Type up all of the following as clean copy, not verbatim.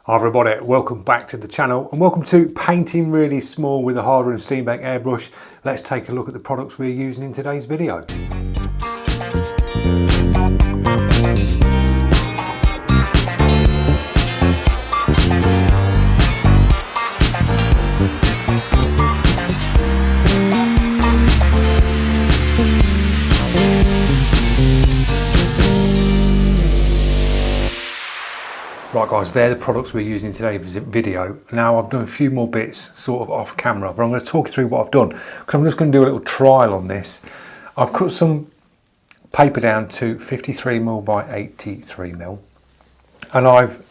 Hi everybody, welcome back to the channel and welcome to Painting Really Small with a harder and steenbeck airbrush. Let's take a look at the products we're using in today's video. Right guys, they're the products we're using in today's video. Now I've done a few more bits sort of off camera, but I'm going to talk you through what I've done because I'm just going to do a little trial on this. I've cut some paper down to 53mm by 83mm and I've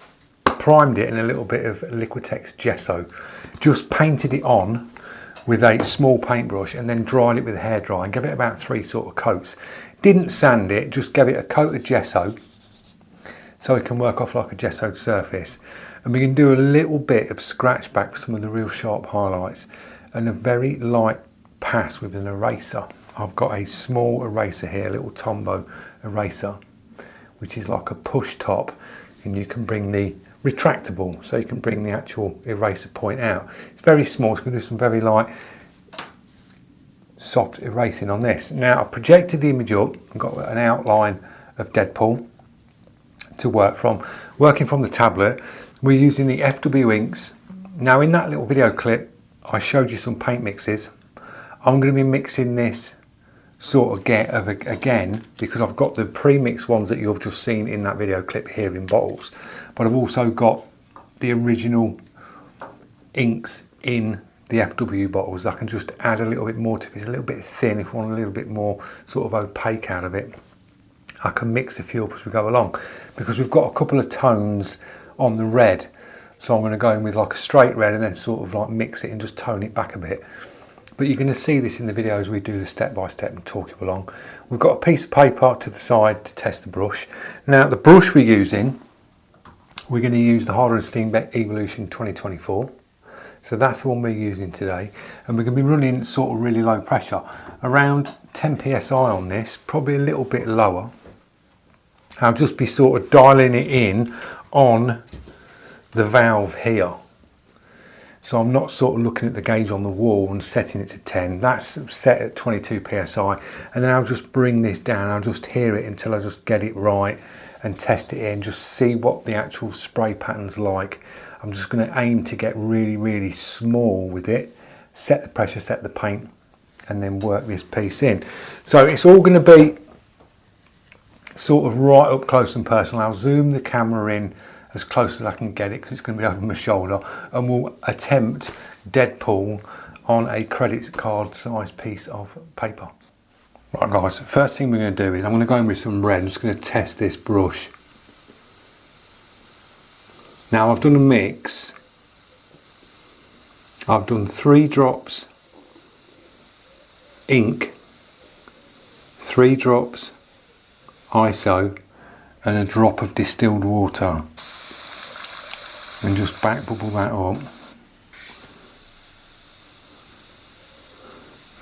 primed it in a little bit of liquitex gesso. Just painted it on with a small paintbrush and then dried it with a hairdryer and gave it about 3 sort of coats. Didn't sand it, just gave it a coat of gesso so it can work off like a gessoed surface, and we can do a little bit of scratch back for some of the real sharp highlights and a very light pass with an eraser. I've got a small eraser here, a little Tombow eraser, which is like a push top, and you can bring the retractable, so you can bring the actual eraser point out. It's very small, so we can do some very light soft erasing on this. Now I've projected the image up and got an outline of Deadpool to work from. Working from the tablet, we're using the FW inks. Now in that little video clip I showed you some paint mixes. I'm going to be mixing this sort of again because I've got the pre-mixed ones that you've just seen in that video clip here in bottles, but I've also got the original inks in the FW bottles. I can just add a little bit more to it. It's a little bit thin if you want a little bit more sort of opaque out of it. I can mix a few up as we go along because we've got a couple of tones on the red, so I'm going to go in with like a straight red and then sort of like mix it and just tone it back a bit. But you're going to see this in the video as we do the step by step and talk you along. We've got a piece of paper to the side to test the brush. Now the brush we're using, we're going to use the Harder and Steenbeck Evolution 2024. So that's the one we're using today, and we're going to be running sort of really low pressure, around 10 psi on this, probably a little bit lower. I'll just be sort of dialing it in on the valve here. So I'm not sort of looking at the gauge on the wall and setting it to 10. That's set at 22 psi. And then I'll just bring this down. I'll just hear it until I just get it right and test it in, just see what the actual spray pattern's like. I'm just going to aim to get really, really small with it, set the pressure, set the paint, and then work this piece in. So it's all going to be sort of right up close and personal. I'll zoom the camera in as close as I can get it because it's going to be over my shoulder, and we'll attempt Deadpool on a credit card size piece of paper. Right guys, first thing we're going to do is I'm going to go in with some red. I'm just going to test this brush. Now I've done a mix. I've done 3 drops ink, 3 drops ISO and a drop of distilled water, and just back bubble that up.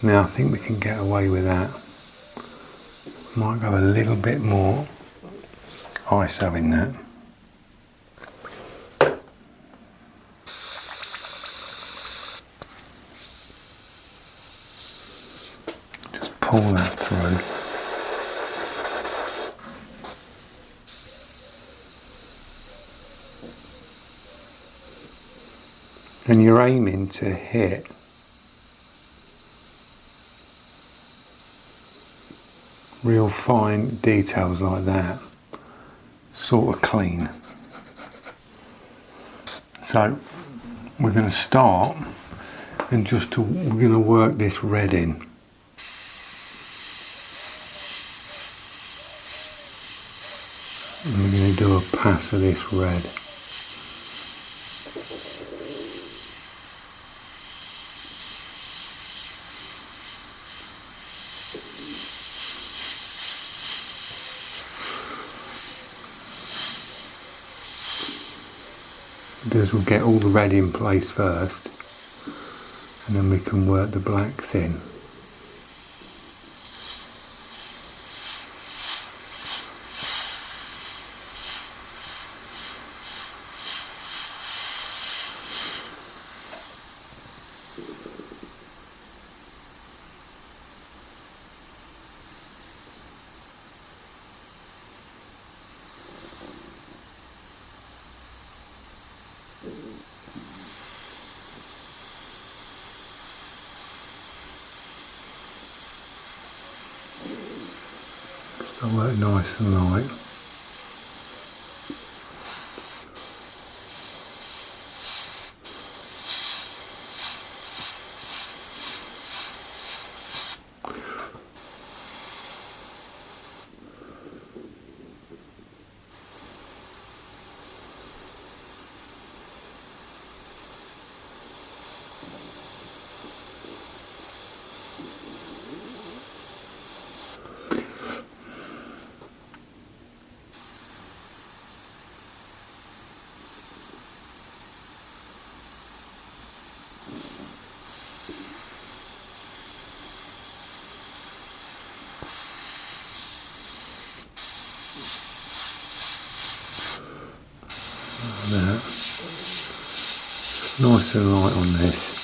Now I think we can get away with that. Might go a little bit more ISO in that. Just pull that through. And you're aiming to hit real fine details like that, sort of clean. So we're going to start and we're going to work this red in. And we're going to do a pass of this red. Because we'll get all the red in place first, and then we can work the blacks in. I work nice and light. That. Nice and light on this.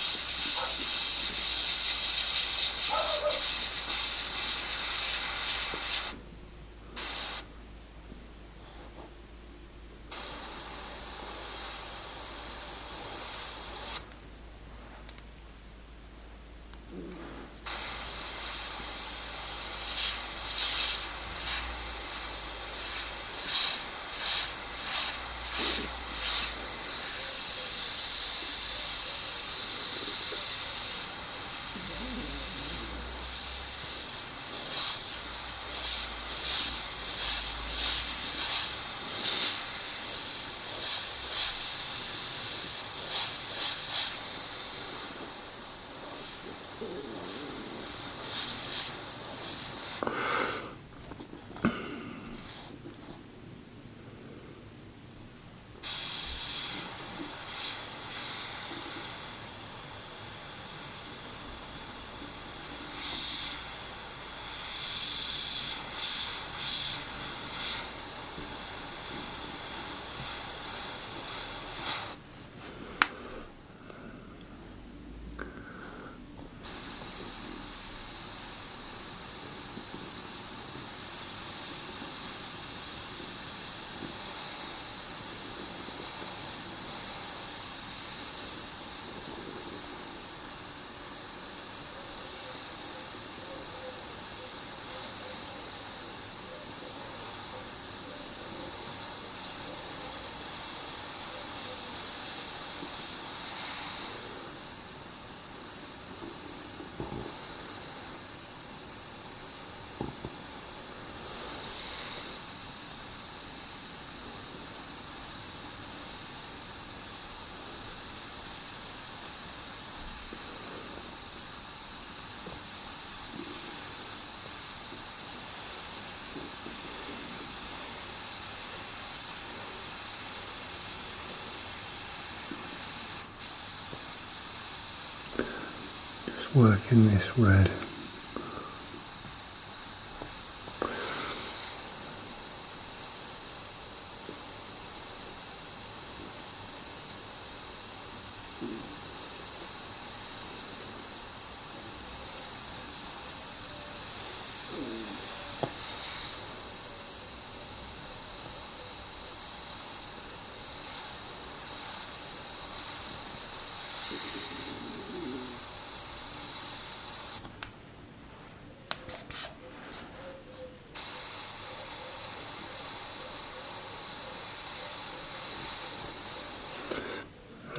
Working this red.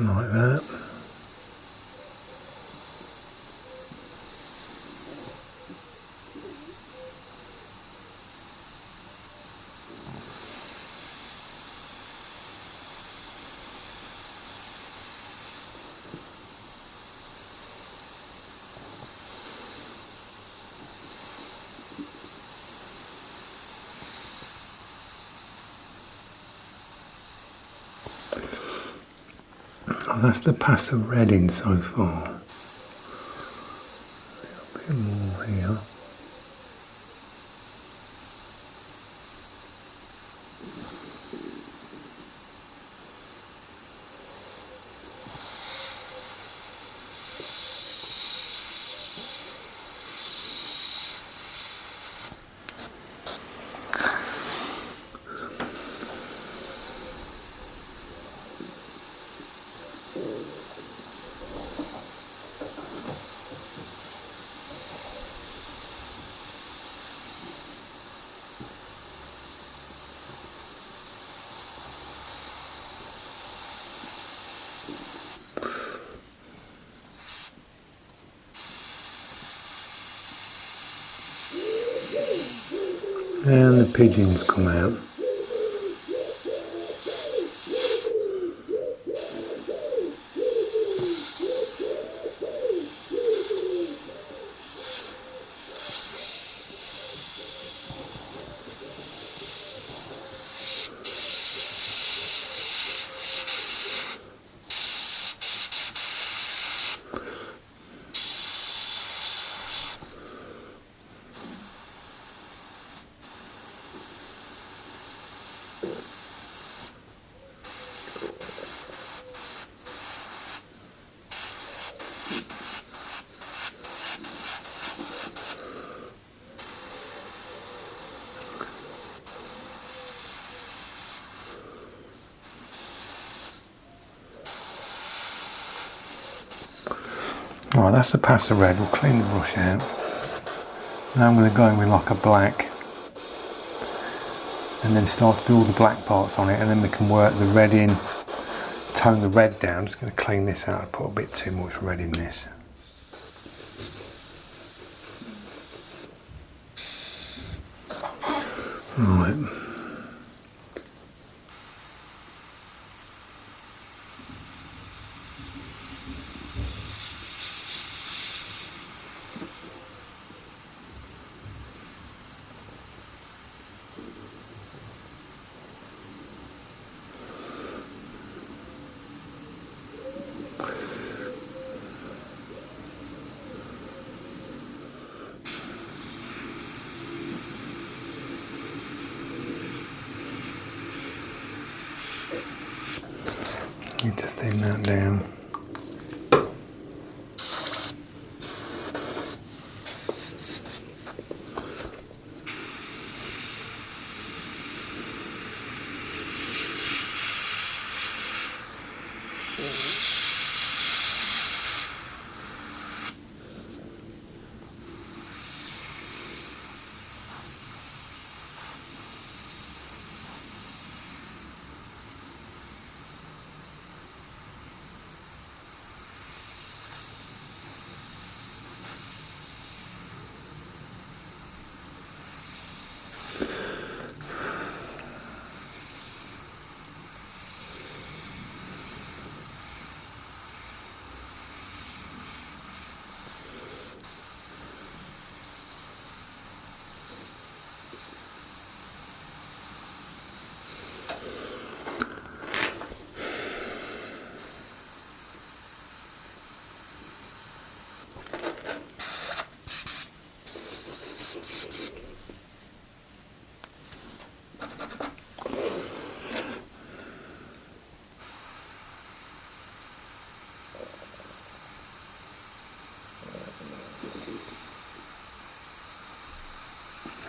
Like that. Oh, that's the pastel red in so far. A bit more here. And the pigeons come out. Alright, that's the pass of red. We'll clean the brush out. Now I'm going to go in with like a black and then start to do all the black parts on it, and then we can work the red in, tone the red down. I'm just going to clean this out. I put a bit too much red in this. Right. Need to thin that down.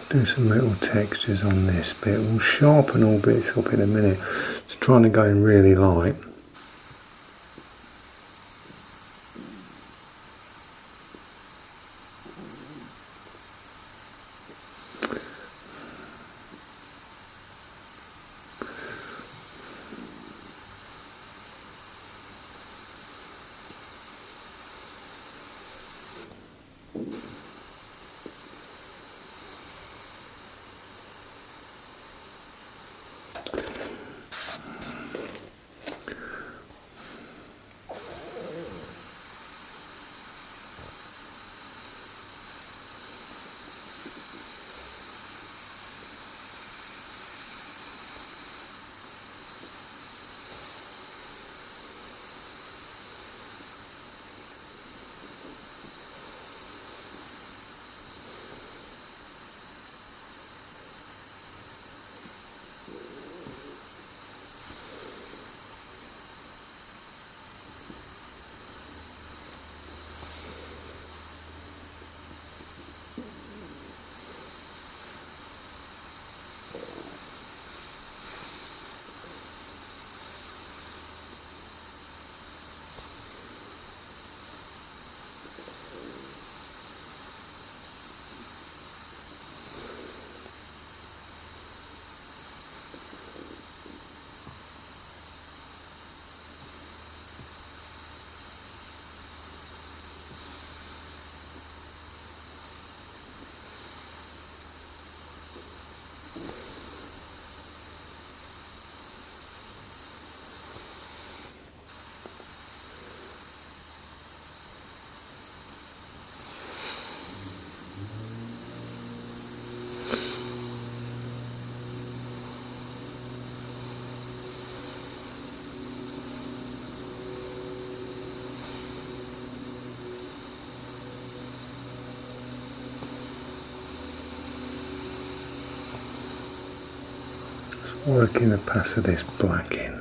Do some little textures on this bit. We'll sharpen all bits up in a minute. Just trying to go in really light. working the pass of this black in.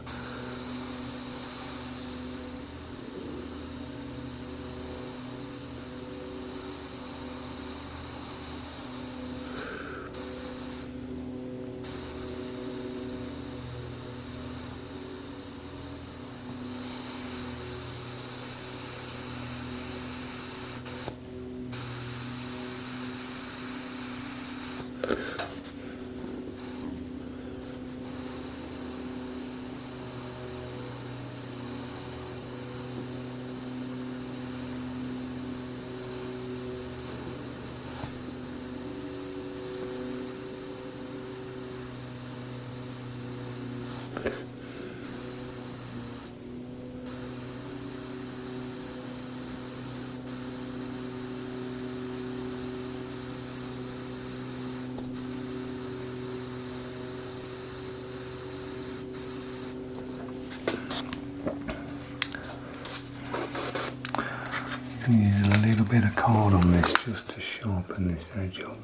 Use a little bit of card on this just to sharpen this edge up.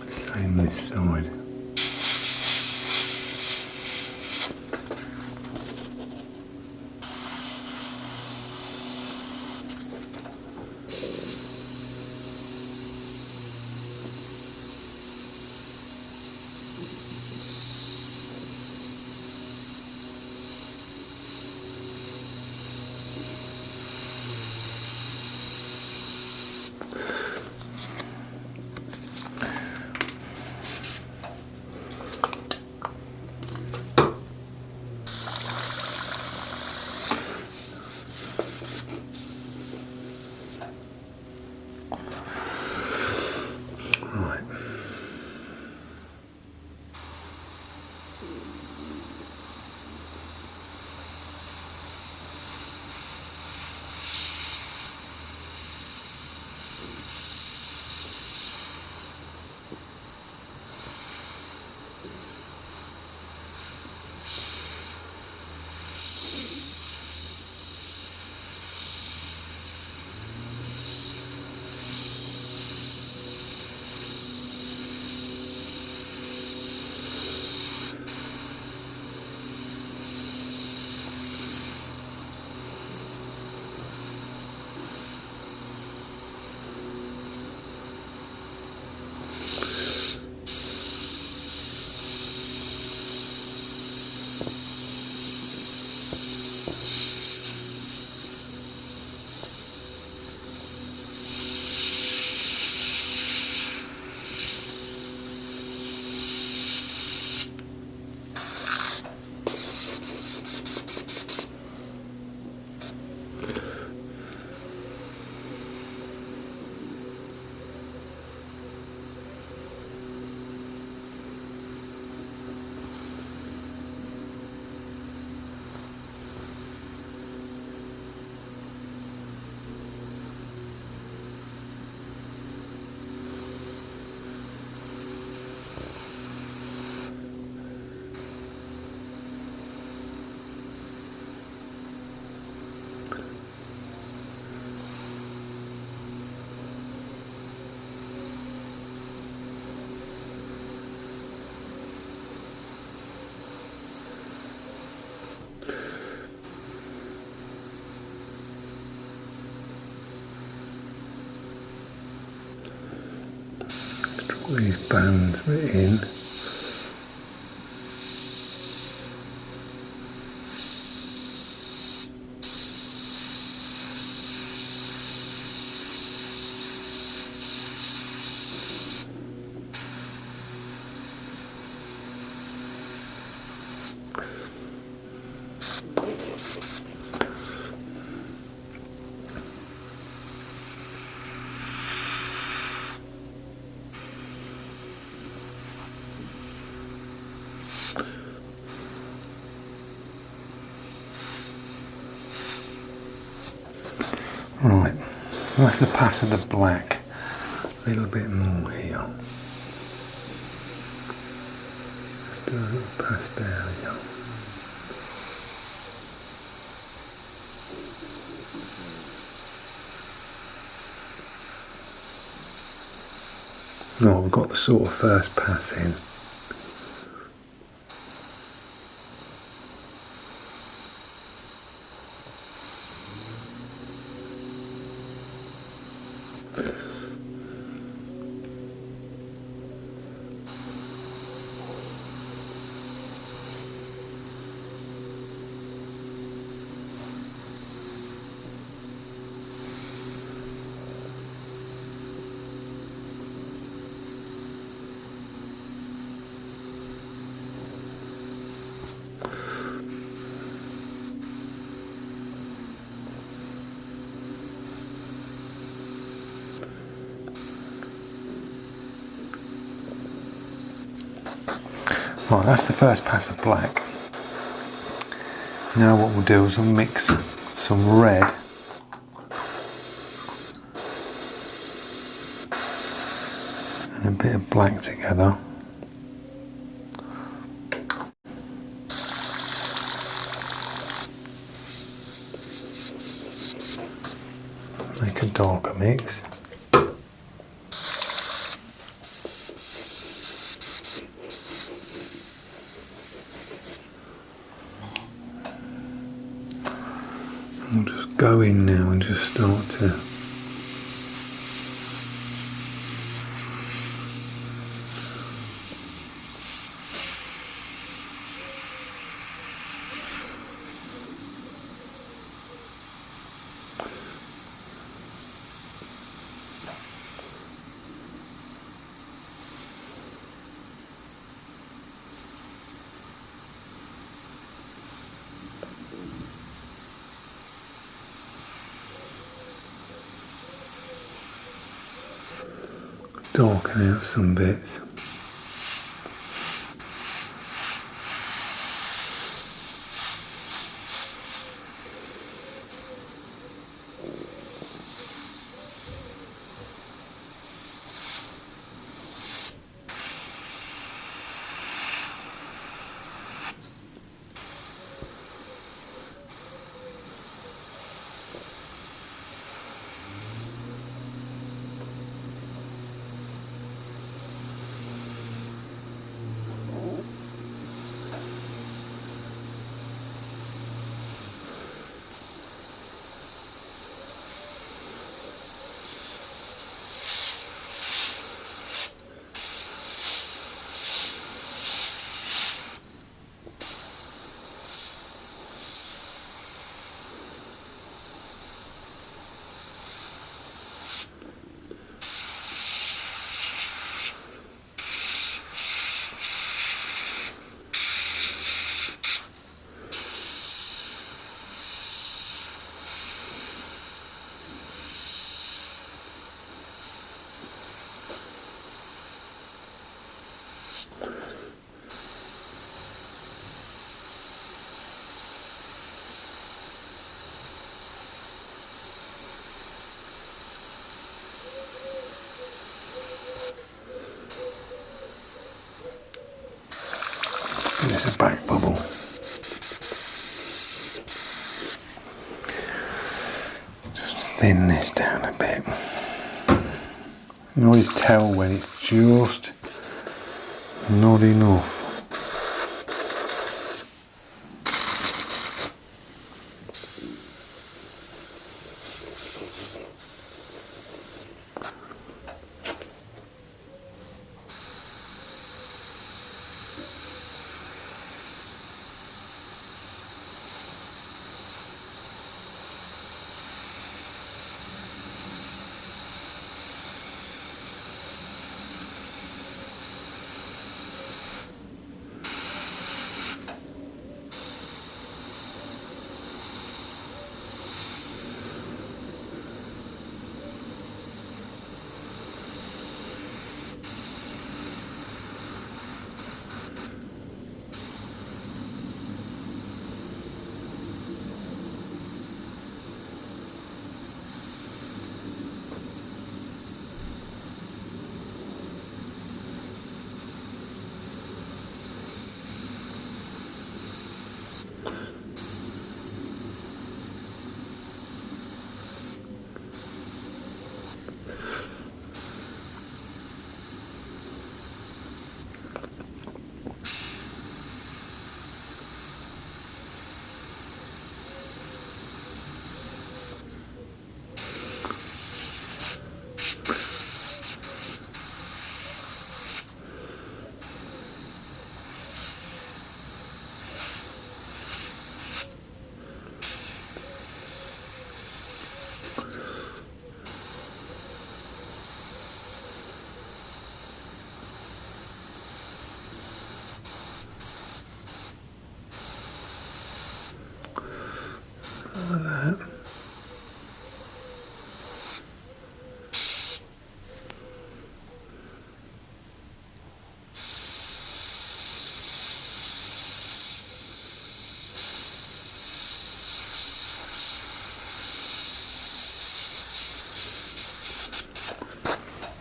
Same this side. These bands in. Right, that's the pass of the black. A little bit more here. Do a little pass down here. No, we've got the sort of first pass in. Right, that's the first pass of black. Now what we'll do is we'll mix some red and a bit of black together. Make a darker mix. We'll just go in now and just start to darken out some bits. There's a back bubble. Just thin this down a bit. You can always tell when it's just not enough.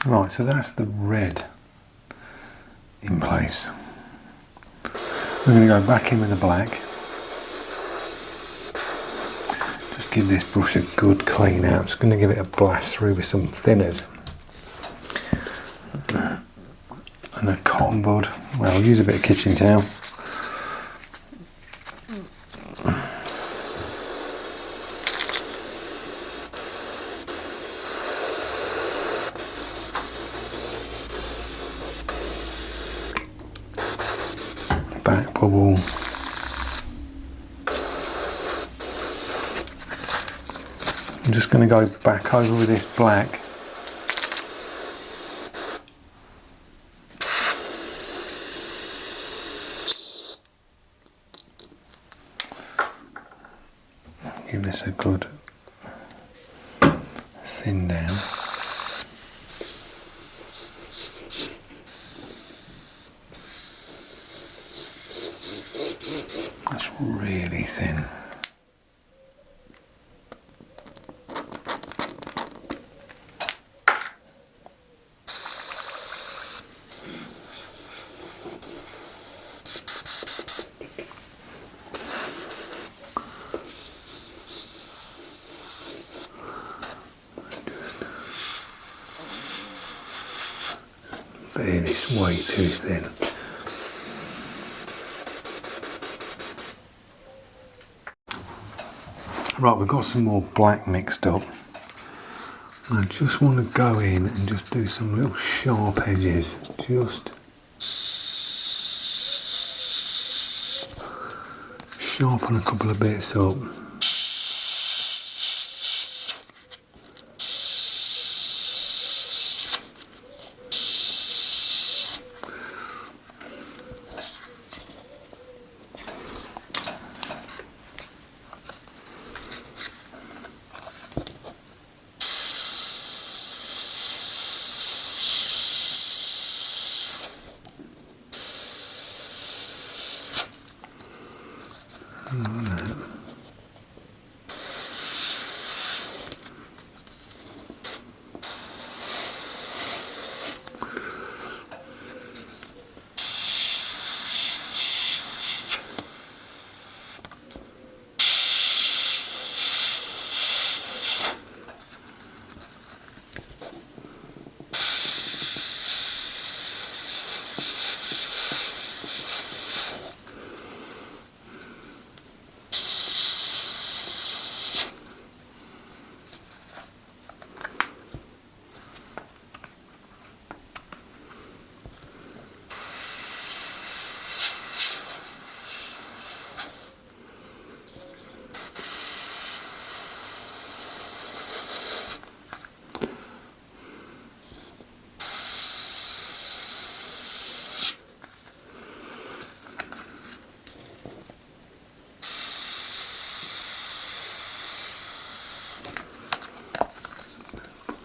Right, so that's the red in place. We're going to go back in with the black. Just give this brush a good clean out. I'm just going to give it a blast through with some thinners. And a cotton bud. Well, I'll use a bit of kitchen towel. Back bubble. I'm just going to go back over with this black. Give this a good thin down. That's really thin. And it's way too thin. Right, we've got some more black mixed up. I just want to go in and just do some little sharp edges. Just sharpen a couple of bits up.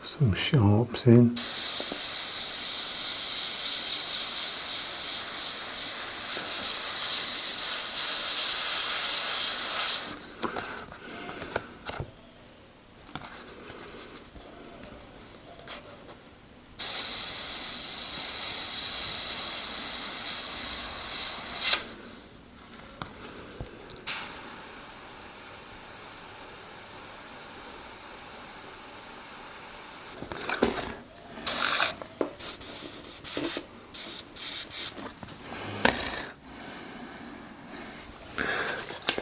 Some sharps in.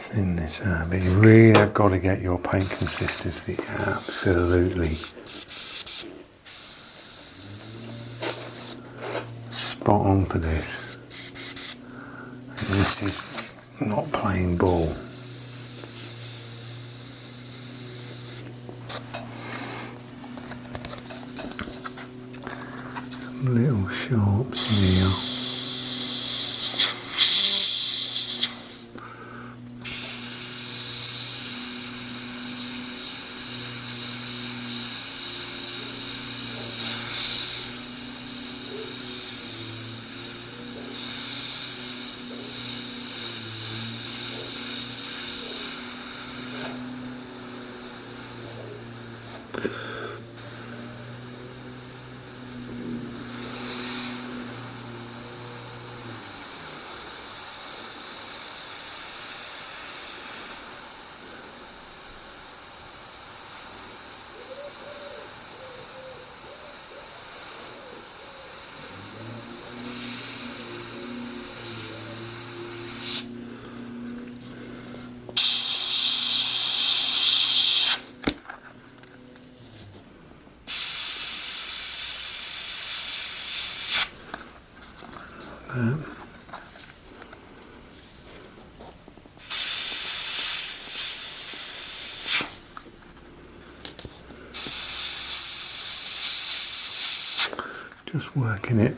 Thin this out, but you really have got to get your paint consistency absolutely spot on for this. And this is not plain ball. Some little sharps in here. that. Just working it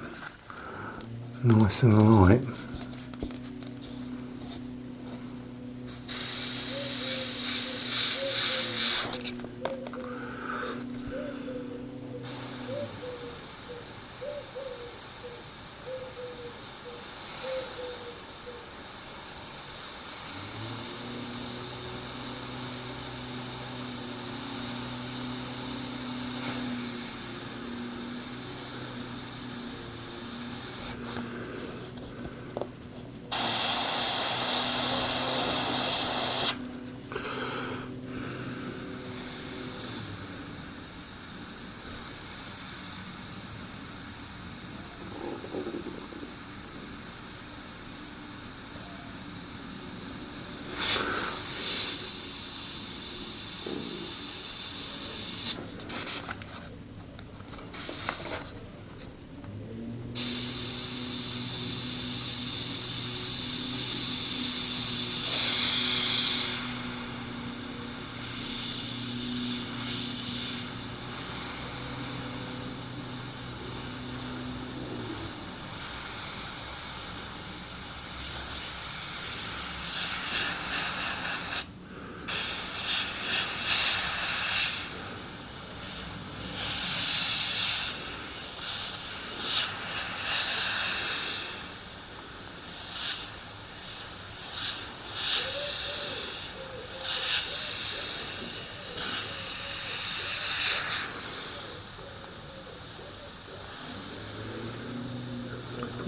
nice and light.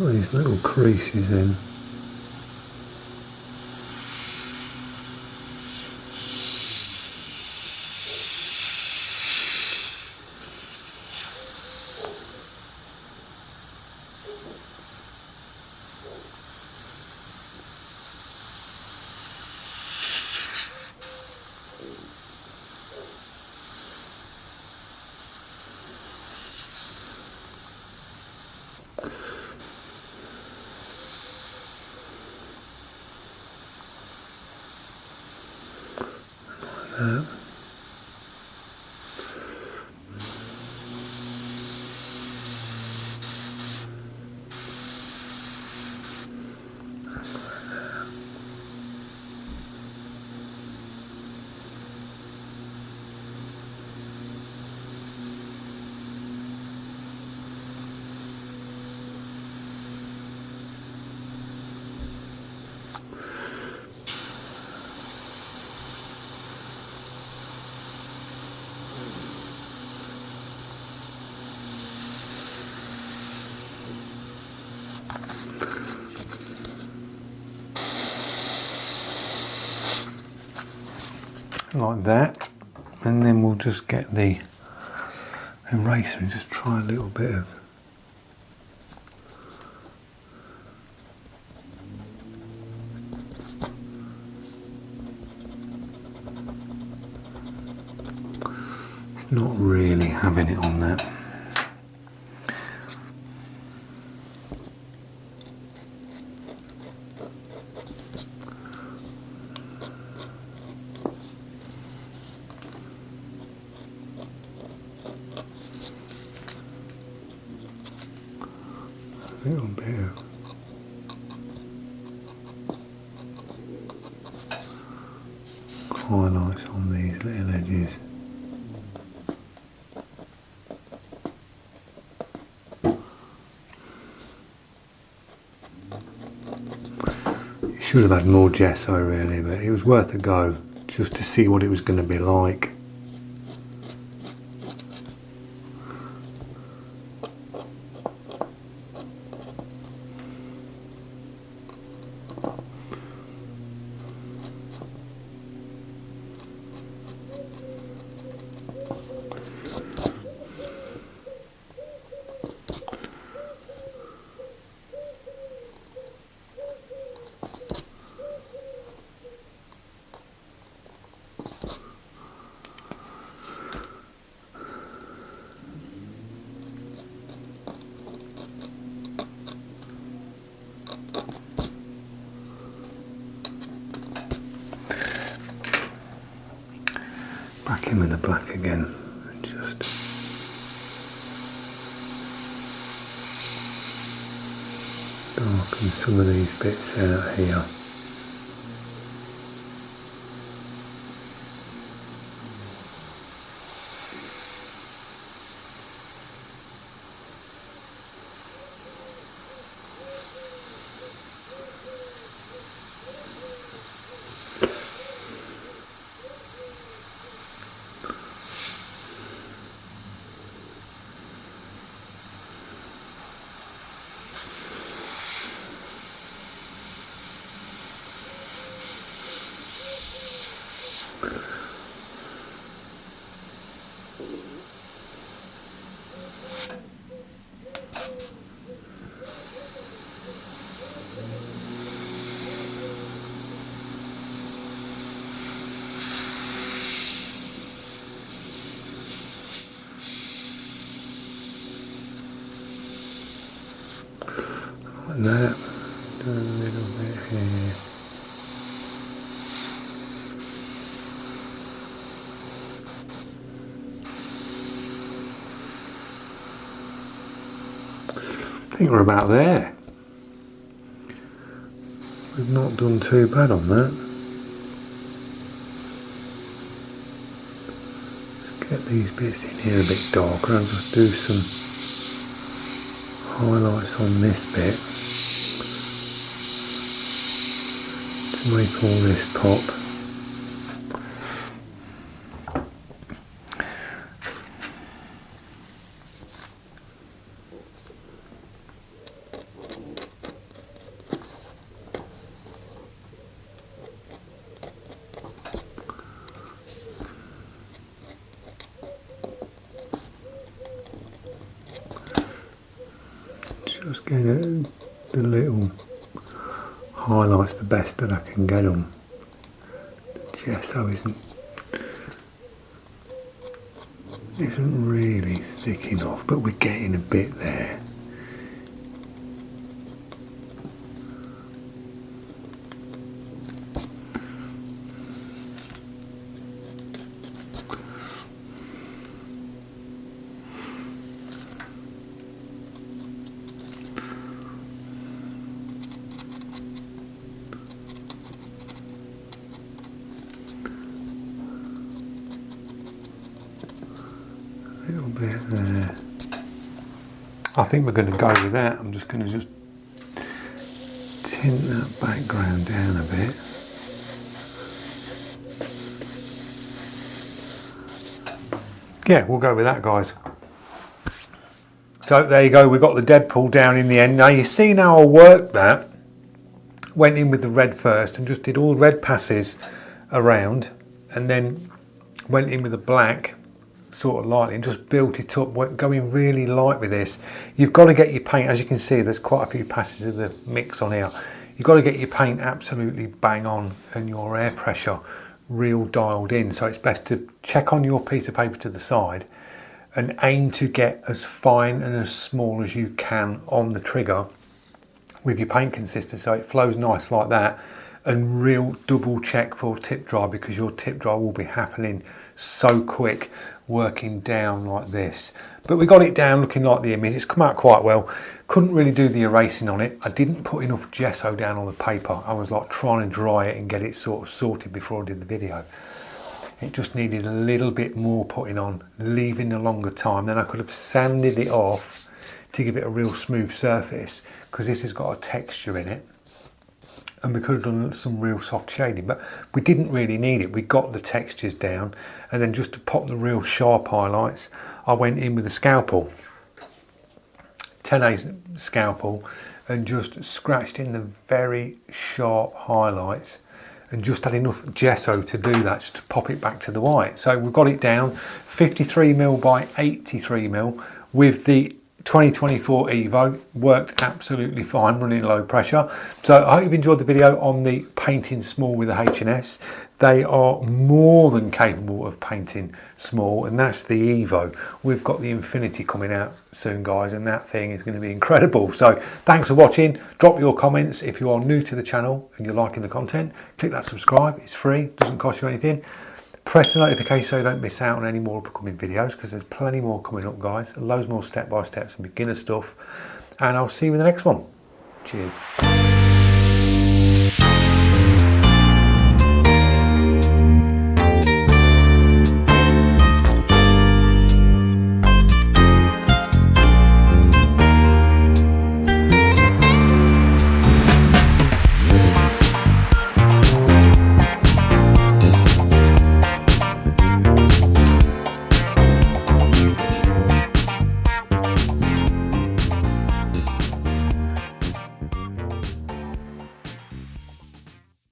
Put these little creases in. Like that, and then we'll just get the eraser and just try a little bit of it's not really having it on that. A little bit of highlights on these little edges. Should have had more gesso really, but it was worth a go just to see what it was going to be like. back in with the black again. Just darken some of these bits out here. Like that, do a little bit here. I think we're about there. We've not done too bad on that. Let's get these bits in here a bit darker and just do some highlights on this bit to make all this pop. Just get the little highlights the best that I can get them. The gesso isn't really thick enough, but we're getting a bit there. Little bit there. I think we're going to go with that. I'm just going to just tint that background down a bit. Yeah, we'll go with that, guys. So there you go, we got the deadpool down in the end. Now you see now I worked that, went in with the red first and just did all red passes around, and then went in with the black sort of lightly and just built it up, going really light with this. You've got to get your paint, as you can see there's quite a few passes of the mix on here. You've got to get your paint absolutely bang on and your air pressure real dialed in, so it's best to check on your piece of paper to the side and aim to get as fine and as small as you can on the trigger with your paint consistency so it flows nice like that, and real double check for tip dry, because your tip dry will be happening so quick working down like this. But we got it down looking like the image. It's come out quite well. Couldn't really do the erasing on it. I didn't put enough gesso down on the paper. I was like trying to dry it and get it sort of sorted before I did the video. It just needed a little bit more putting on, leaving a longer time. Then I could have sanded it off to give it a real smooth surface, because this has got a texture in it. And we could have done some real soft shading, but we didn't really need it. We got the textures down, and then just to pop the real sharp highlights, I went in with a scalpel, 10A scalpel, and just scratched in the very sharp highlights, and just had enough gesso to do that, just to pop it back to the white. So we've got it down 53mm by 83mm with the 2024 Evo. Worked absolutely fine running low pressure. So I hope you've enjoyed the video on the painting small with the H&S. They are more than capable of painting small, and that's the Evo. We've got the Infinity coming out soon, guys, and that thing is going to be incredible. So thanks for watching. Drop your comments if you are new to the channel and you're liking the content. Click that subscribe, it's free, doesn't cost you anything. Press the notification so you don't miss out on any more upcoming videos, because there's plenty more coming up, guys. Loads more step-by-steps and beginner stuff. And I'll see you in the next one. Cheers.